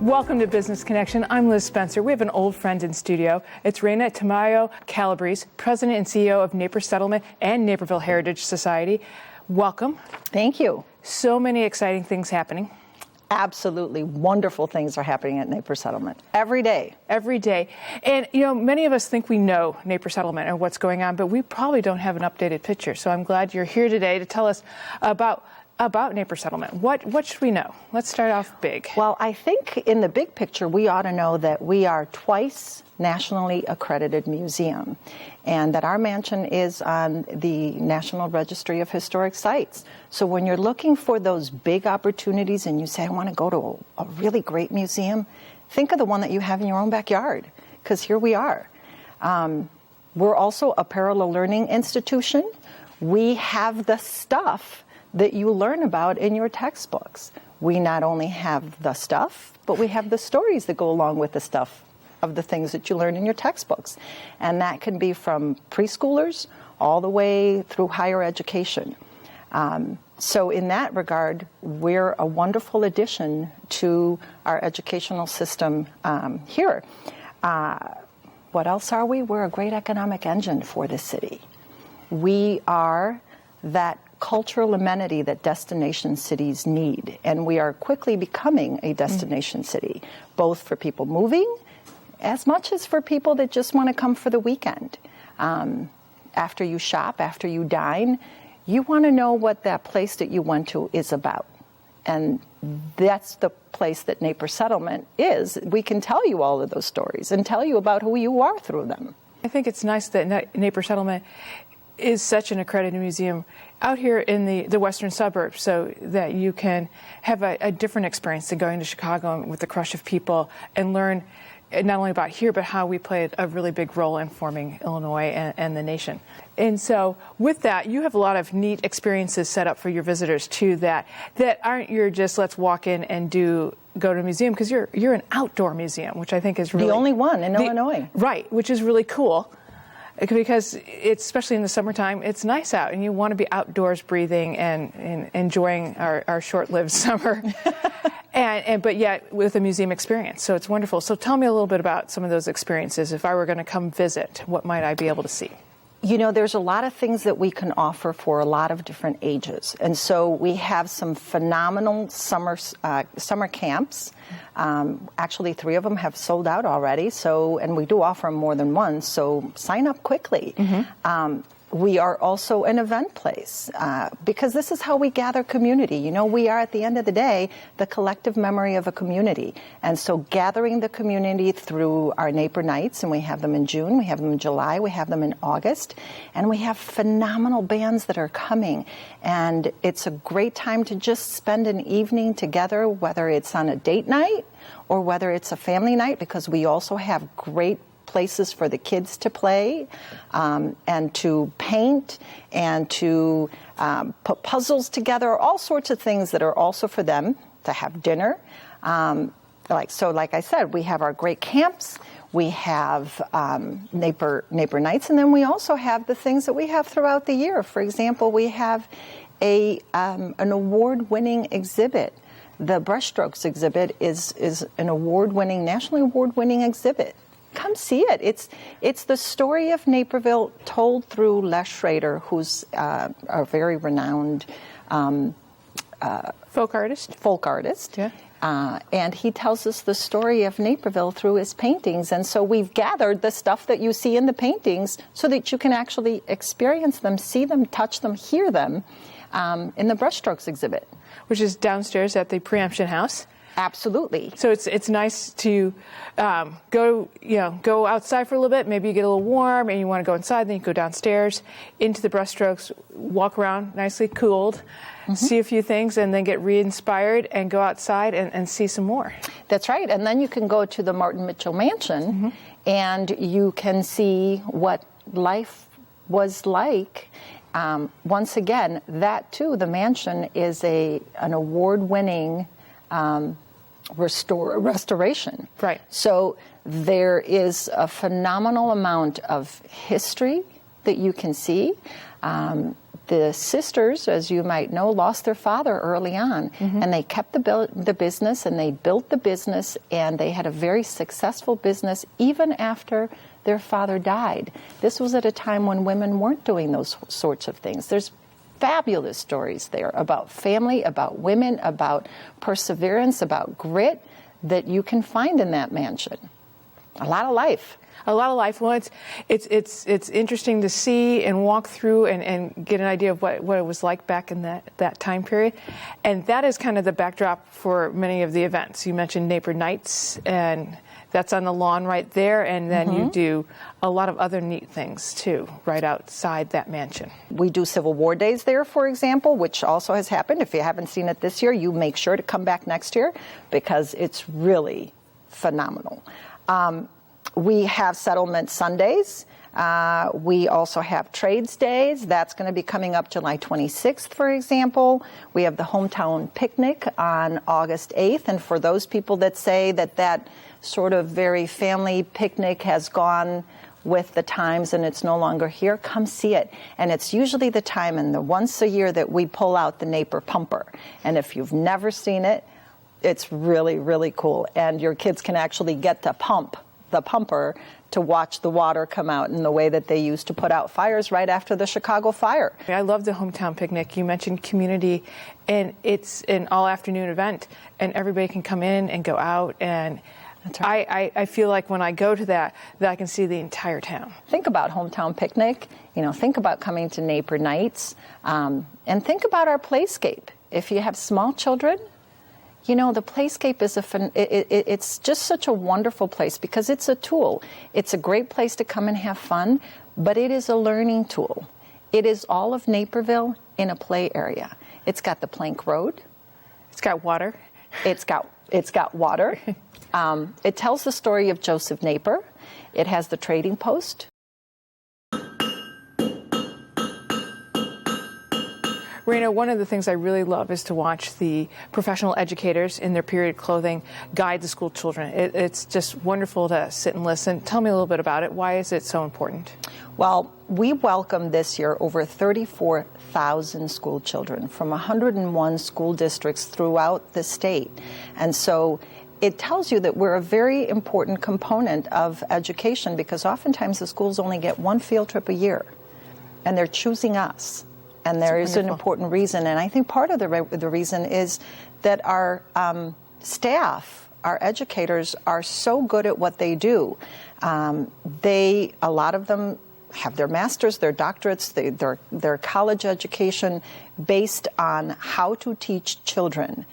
Welcome to Business Connection. I'm Liz Spencer. We have an old friend in studio. It's Reina Tamayo Calabrese, President and CEO of Naperville Settlement and Naperville Heritage Society. Welcome. Thank you. So many exciting things happening. Absolutely wonderful things are happening at Naperville Settlement every day. Every day. And, you know, many of us think we know Naperville Settlement and what's going on, but we probably don't have an updated picture. So I'm glad you're here today to tell us about Naperville Settlement. What should we know? Let's start off big. Well, I think in the big picture, we ought to know that we are twice nationally accredited museum and that our mansion is on the National Registry of Historic Sites. So when you're looking for those big opportunities and you say, I want to go to a really great museum, think of the one that you have in your own backyard, because here we are. We're also a parallel learning institution. We have the stuff that you learn about in your textbooks. We not only have the stuff, but we have the stories that go along with the stuff of the things that you learn in your textbooks. And that can be from preschoolers all the way through higher education. So in that regard, we're a wonderful addition to our educational system here. What else are we? We're a great economic engine for the city. We are that cultural amenity that destination cities need. And we are quickly becoming a destination city, both for people moving as much as for people that just want to come for the weekend. After you shop, after you dine, you want to know what that place that you went to is about. And that's the place that Naperville Settlement is. We can tell you all of those stories and tell you about who you are through them. I think it's nice that Naperville Settlement is such an accredited museum out here in the western suburbs, so that you can have a different experience than going to Chicago with the crush of people and learn not only about here, but how we played a really big role in forming Illinois and the nation. And so with that, you have a lot of neat experiences set up for your visitors too that aren't your just let's walk in and go to a museum, because you're an outdoor museum, which I think is really the only one in Illinois. Right, which is really cool. Because it's, especially in the summertime, it's nice out, and you want to be outdoors breathing and enjoying our short-lived summer, but yet with a museum experience. So it's wonderful. So tell me a little bit about some of those experiences. If I were going to come visit, what might I be able to see? You know, there's a lot of things that we can offer for a lot of different ages. And so we have some phenomenal summer camps. Actually, 3 of them have sold out already. And we do offer them more than once, so sign up quickly. Mm-hmm. We are also an event place because this is how we gather community. You know, we are, at the end of the day, the collective memory of a community. And so gathering the community through our Naper Nights, and we have them in June, we have them in July, we have them in August, and we have phenomenal bands that are coming. And it's a great time to just spend an evening together, whether it's on a date night or whether it's a family night, because we also have great places for the kids to play and to paint and to put puzzles together, all sorts of things that are also for them to have dinner. Like I said, we have our great camps, we have Naper Nights, and then we also have the things that we have throughout the year. For example, we have an award-winning exhibit. The Brushstrokes exhibit is an nationally award-winning exhibit. Come see it. It's the story of Naperville told through Les Schrader, who's a very renowned folk artist. Yeah. And he tells us the story of Naperville through his paintings. And so we've gathered the stuff that you see in the paintings so that you can actually experience them, see them, touch them, hear them in the Brushstrokes exhibit, which is downstairs at the Preemption House. Absolutely. So it's nice to go outside for a little bit. Maybe you get a little warm and you want to go inside. Then you go downstairs into the Brushstrokes, walk around nicely cooled, mm-hmm. see a few things, and then get re-inspired and go outside and see some more. That's right. And then you can go to the Martin Mitchell Mansion, mm-hmm. and you can see what life was like. Once again, that too, the mansion is an award-winning restoration. Right. So there is a phenomenal amount of history that you can see. The sisters, as you might know, lost their father early on, and they kept the business, and they built the business, and they had a very successful business even after their father died. This was at a time when women weren't doing those sorts of things. There's fabulous stories there about family, about women, about perseverance, about grit that you can find in that mansion. A lot of life. A lot of life. Well, it's interesting to see and walk through and get an idea of what it was like back in that time period. And that is kind of the backdrop for many of the events. You mentioned Naper Nights, and that's on the lawn right there. And then you do a lot of other neat things, too, right outside that mansion. We do Civil War Days there, for example, which also has happened. If you haven't seen it this year, you make sure to come back next year because it's really phenomenal. We have Settlement Sundays. We also have Trades Days. That's going to be coming up July 26th, for example. We have the Hometown Picnic on August 8th. And for those people that say that sort of very family picnic has gone with the times and it's no longer here, come see it. And it's usually the time and the once a year that we pull out the Naper Pumper. And if you've never seen it, it's really, really cool. And your kids can actually get to pump the pumper to watch the water come out in the way that they used to put out fires right after the Chicago fire. I love the Hometown Picnic. You mentioned community, and it's an all-afternoon event, and everybody can come in and go out, and that's right. I feel like when I go to that I can see the entire town. Think about Hometown Picnic, think about coming to Naper Nights, and think about our playscape. If you have small children, the playscape is it's just such a wonderful place because it's a tool. It's a great place to come and have fun, but it is a learning tool. It is all of Naperville in a play area. It's got the plank road. It's got water. It's got water. It tells the story of Joseph Naper. It has the trading post. Raina, one of the things I really love is to watch the professional educators in their period clothing guide the school children. It's just wonderful to sit and listen. Tell me a little bit about it. Why is it so important? Well, we welcomed this year over 34,000 school children from 101 school districts throughout the state. And so it tells you that we're a very important component of education because oftentimes the schools only get one field trip a year, and they're choosing us. And there is an important reason, and I think part of the reason is that our staff, our educators, are so good at what they do. A lot of them have their masters, their doctorates, their college education based on how to teach children.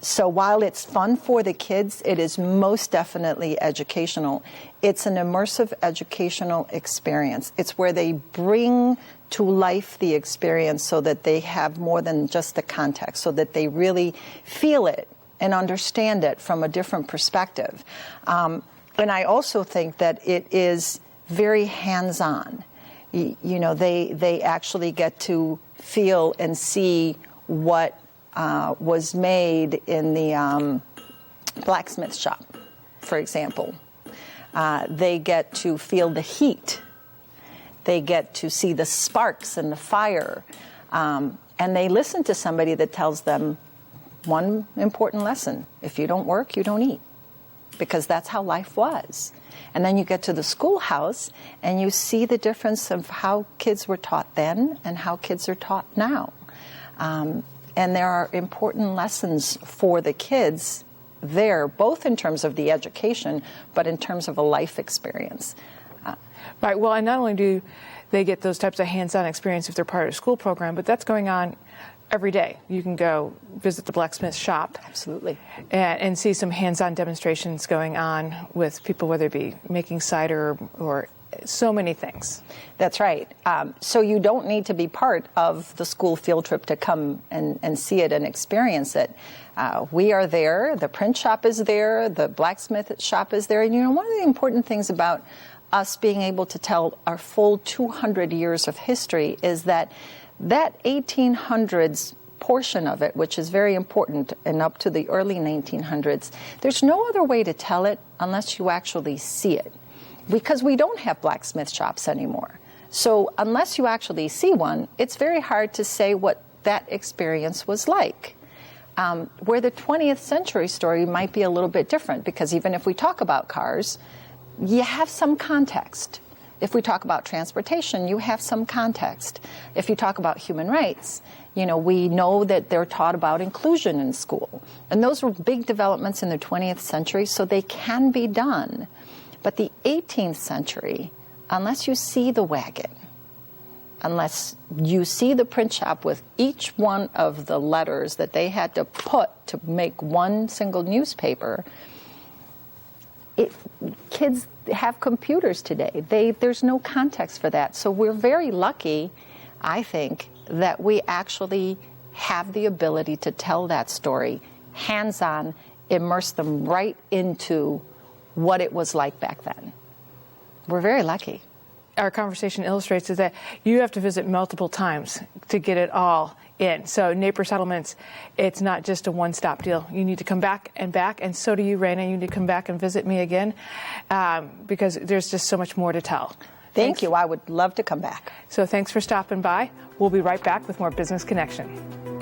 So while it's fun for the kids, it is most definitely educational. It's an immersive educational experience. It's where they bring to life the experience so that they have more than just the context, so that they really feel it and understand it from a different perspective. And I also think that it is very hands-on. They actually get to feel and see what was made in the blacksmith shop, for example. They get to feel the heat. They get to see the sparks and the fire. And they listen to somebody that tells them one important lesson. If you don't work, you don't eat. Because that's how life was. And then you get to the schoolhouse and you see the difference of how kids were taught then and how kids are taught now. And there are important lessons for the kids there, both in terms of the education, but in terms of a life experience. Right. Well, and not only do they get those types of hands-on experience if they're part of a school program, but that's going on every day. You can go visit the blacksmith shop. Absolutely. And see some hands-on demonstrations going on with people, whether it be making cider or so many things. That's right. So you don't need to be part of the school field trip to come and see it and experience it. We are there. The print shop is there. The blacksmith shop is there. And one of the important things about us being able to tell our full 200 years of history is that 1800s portion of it, which is very important, and up to the early 1900s, there's no other way to tell it unless you actually see it. Because we don't have blacksmith shops anymore. So unless you actually see one, it's very hard to say what that experience was like. Where the 20th century story might be a little bit different, because even if we talk about cars, you have some context. If we talk about transportation, you have some context. If you talk about human rights, we know that they're taught about inclusion in school. And those were big developments in the 20th century, so they can be done. But the 18th century, unless you see the wagon, unless you see the print shop with each one of the letters that they had to put to make one single newspaper, kids have computers today. There's no context for that. So we're very lucky, I think, that we actually have the ability to tell that story hands-on, immerse them right into what it was like back then. We're very lucky. Our conversation illustrates is that you have to visit multiple times to get it all in. So Napier Settlements, it's not just a one-stop deal. You need to come back, and so do you, Raina. You need to come back and visit me again because there's just so much more to tell. Thank you. I would love to come back. So thanks for stopping by. We'll be right back with more Business Connection.